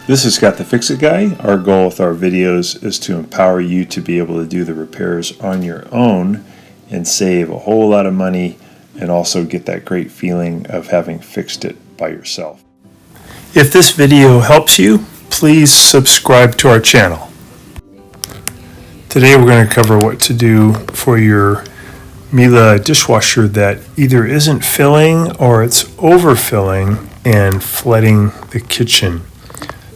This is Scott the Fix-It Guy. Our goal with our videos is to empower you to be able to do the repairs on your own and save a whole lot of money and also get that great feeling of having fixed it by yourself. If this video helps you, please subscribe to our channel. Today we're going to cover what to do for your Miele dishwasher that either isn't filling or it's overfilling and flooding the kitchen.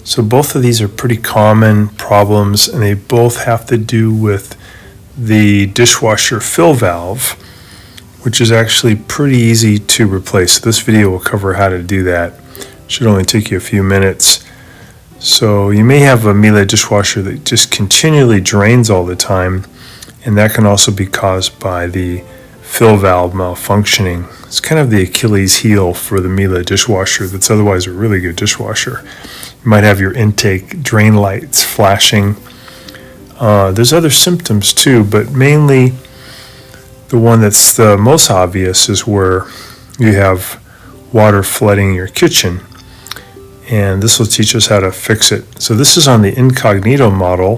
So both of these are pretty common problems, and they both have to do with the dishwasher fill valve, which is actually pretty easy to replace. This video will cover how to do that. It should only take you a few minutes. So you may have a Miele dishwasher that just continually drains all the time, and that can also be caused by the fill valve malfunctioning. It's kind of the Achilles heel for the Miele dishwasher that's otherwise a really good dishwasher. You might have your intake drain lights flashing. There's other symptoms too, but mainly the one that's the most obvious is where you have water flooding your kitchen. And this will teach us how to fix it. So this is on the incognito model,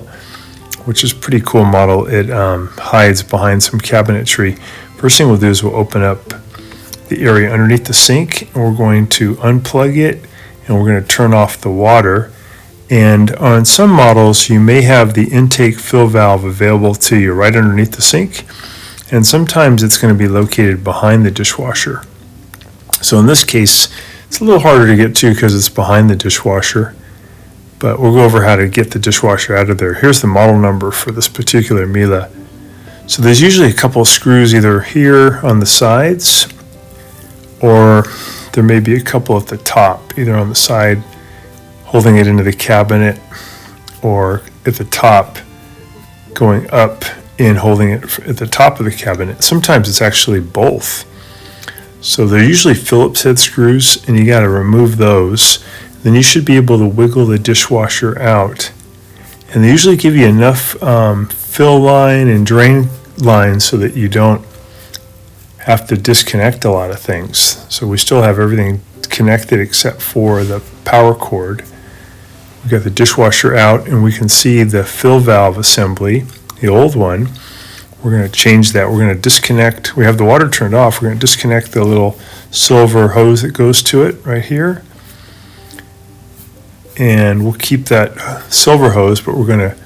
which is a pretty cool model. It hides behind some cabinetry. First thing we'll do is we'll open up the area underneath the sink, and we're going to unplug it, and we're going to turn off the water. And on some models, you may have the intake fill valve available to you right underneath the sink, and sometimes it's going to be located behind the dishwasher. So in this case, it's a little harder to get to because it's behind the dishwasher, but we'll go over how to get the dishwasher out of there. Here's the model number for this particular Miele. So there's usually a couple of screws either here on the sides, or there may be a couple at the top, either on the side holding it into the cabinet, or at the top going up and holding it at the top of the cabinet. Sometimes it's actually both. So they're usually Phillips head screws, and you got to remove those. Then you should be able to wiggle the dishwasher out. And they usually give you enough fill line and drain line so that you don't have to disconnect a lot of things. So we still have everything connected except for the power cord. We've got the dishwasher out, and we can see the fill valve assembly, the old one. We're going to change that. We're going to disconnect. We have the water turned off. We're going to disconnect the little silver hose that goes to it right here. And we'll keep that silver hose, but we're going to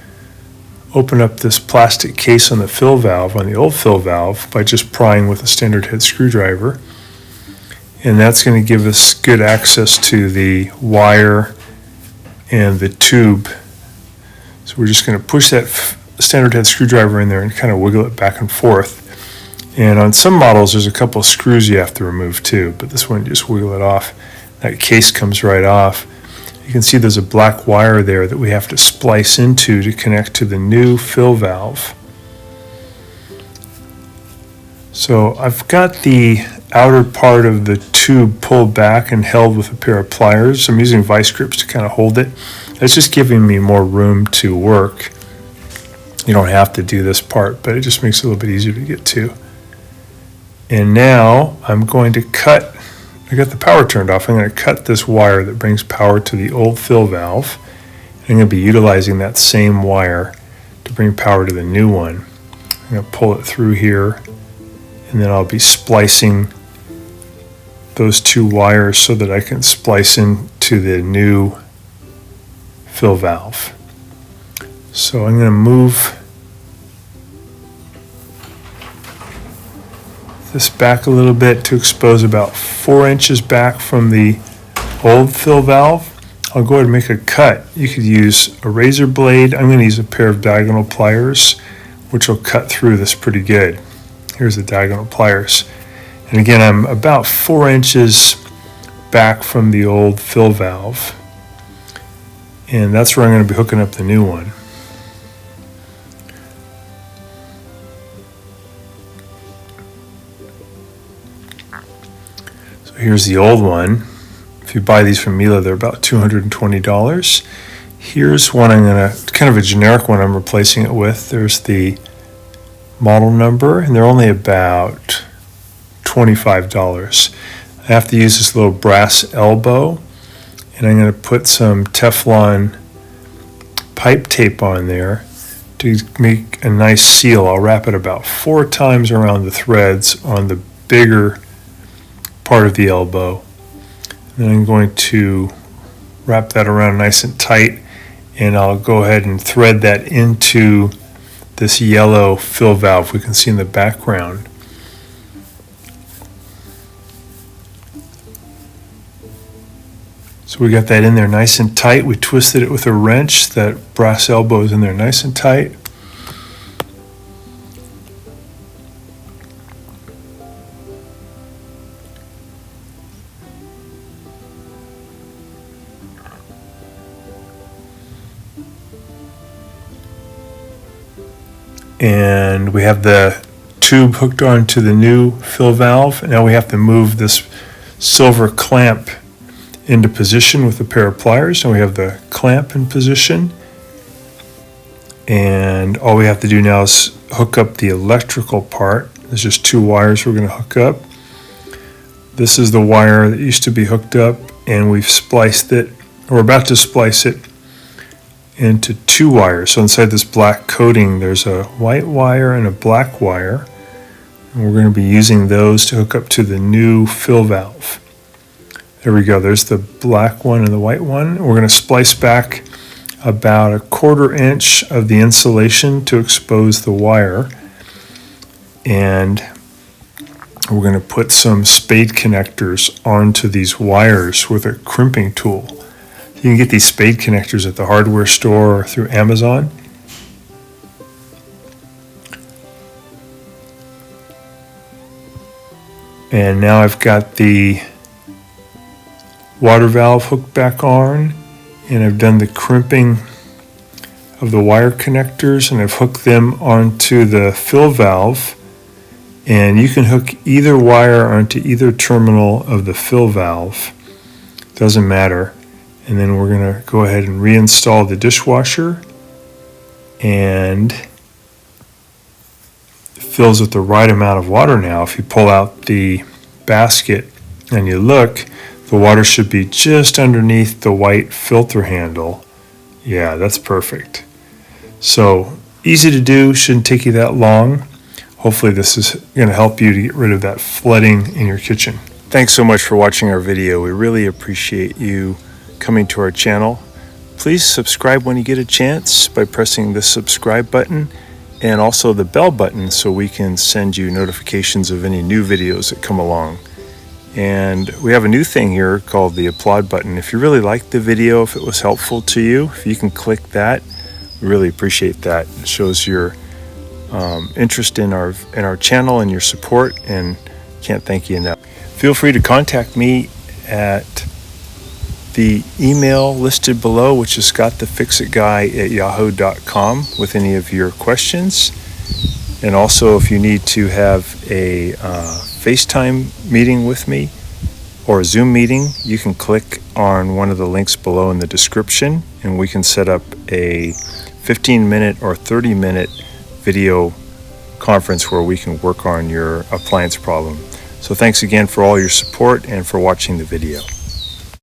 open up this plastic case on the fill valve, on the old fill valve, by just prying with a standard head screwdriver. And that's going to give us good access to the wire and the tube. So we're just going to push that standard head screwdriver in there and kind of wiggle it back and forth. And on some models, there's a couple of screws you have to remove too, but this one, you just wiggle it off. That case comes right off. You can see there's a black wire there that we have to splice into to connect to the new fill valve. So I've got the outer part of the tube pulled back and held with a pair of pliers. I'm using vice grips to kind of hold it. That's just giving me more room to work. You don't have to do this part, but it just makes it a little bit easier to get to. And now I'm going to cut, I got the power turned off, I'm going to cut this wire that brings power to the old fill valve. And I'm going to be utilizing that same wire to bring power to the new one. I'm going to pull it through here, and then I'll be splicing those two wires so that I can splice into the new fill valve. So I'm going to move this back a little bit to expose about 4 inches back from the old fill valve. I'll go ahead and make a cut. You could use a razor blade. I'm going to use a pair of diagonal pliers, which will cut through this pretty good. Here's the diagonal pliers. And again, I'm about 4 inches back from the old fill valve. And that's where I'm going to be hooking up the new one. So here's the old one. If you buy these from Miele, they're about $220. Here's one I'm going to, kind of a generic one I'm replacing it with. There's the model number, and they're only about $25. I have to use this little brass elbow, and I'm going to put some Teflon pipe tape on there to make a nice seal. I'll wrap it about 4 times around the threads on the bigger part of the elbow. And then I'm going to wrap that around nice and tight, and I'll go ahead and thread that into this yellow fill valve we can see in the background. So we got that in there nice and tight. We twisted it with a wrench. That brass elbow is in there nice and tight. And we have the tube hooked onto the new fill valve. Now we have to move this silver clamp into position with a pair of pliers. And we have the clamp in position. And all we have to do now is hook up the electrical part. There's just 2 wires we're going to hook up. This is the wire that used to be hooked up, and we've spliced it. We're about to splice it into 2 wires. So inside this black coating, there's a white wire and a black wire. And we're going to be using those to hook up to the new fill valve. There we go. There's the black one and the white one. We're going to splice back about 1/4 inch of the insulation to expose the wire. And we're going to put some spade connectors onto these wires with a crimping tool. You can get these spade connectors at the hardware store or through Amazon. And now I've got the water valve hooked back on, and I've done the crimping of the wire connectors, and I've hooked them onto the fill valve. And you can hook either wire onto either terminal of the fill valve. Doesn't matter. And then we're going to go ahead and reinstall the dishwasher, and it fills with the right amount of water now. If you pull out the basket and you look, the water should be just underneath the white filter handle. Yeah, that's perfect. So easy to do, shouldn't take you that long. Hopefully this is going to help you to get rid of that flooding in your kitchen. Thanks so much for watching our video. We really appreciate you coming to our channel. Please subscribe when you get a chance by pressing the subscribe button and also the bell button so we can send you notifications of any new videos that come along. And we have a new thing here called the applaud button. If you really liked the video, if it was helpful to you, if you can click that, we really appreciate that. It shows your interest in our channel and your support, and can't thank you enough. Feel free to contact me at the email listed below, which is scottthefixitguy@yahoo.com, with any of your questions. And also, if you need to have a FaceTime meeting with me or a Zoom meeting, you can click on one of the links below in the description, and we can set up a 15-minute or 30-minute video conference where we can work on your appliance problem. So thanks again for all your support and for watching the video.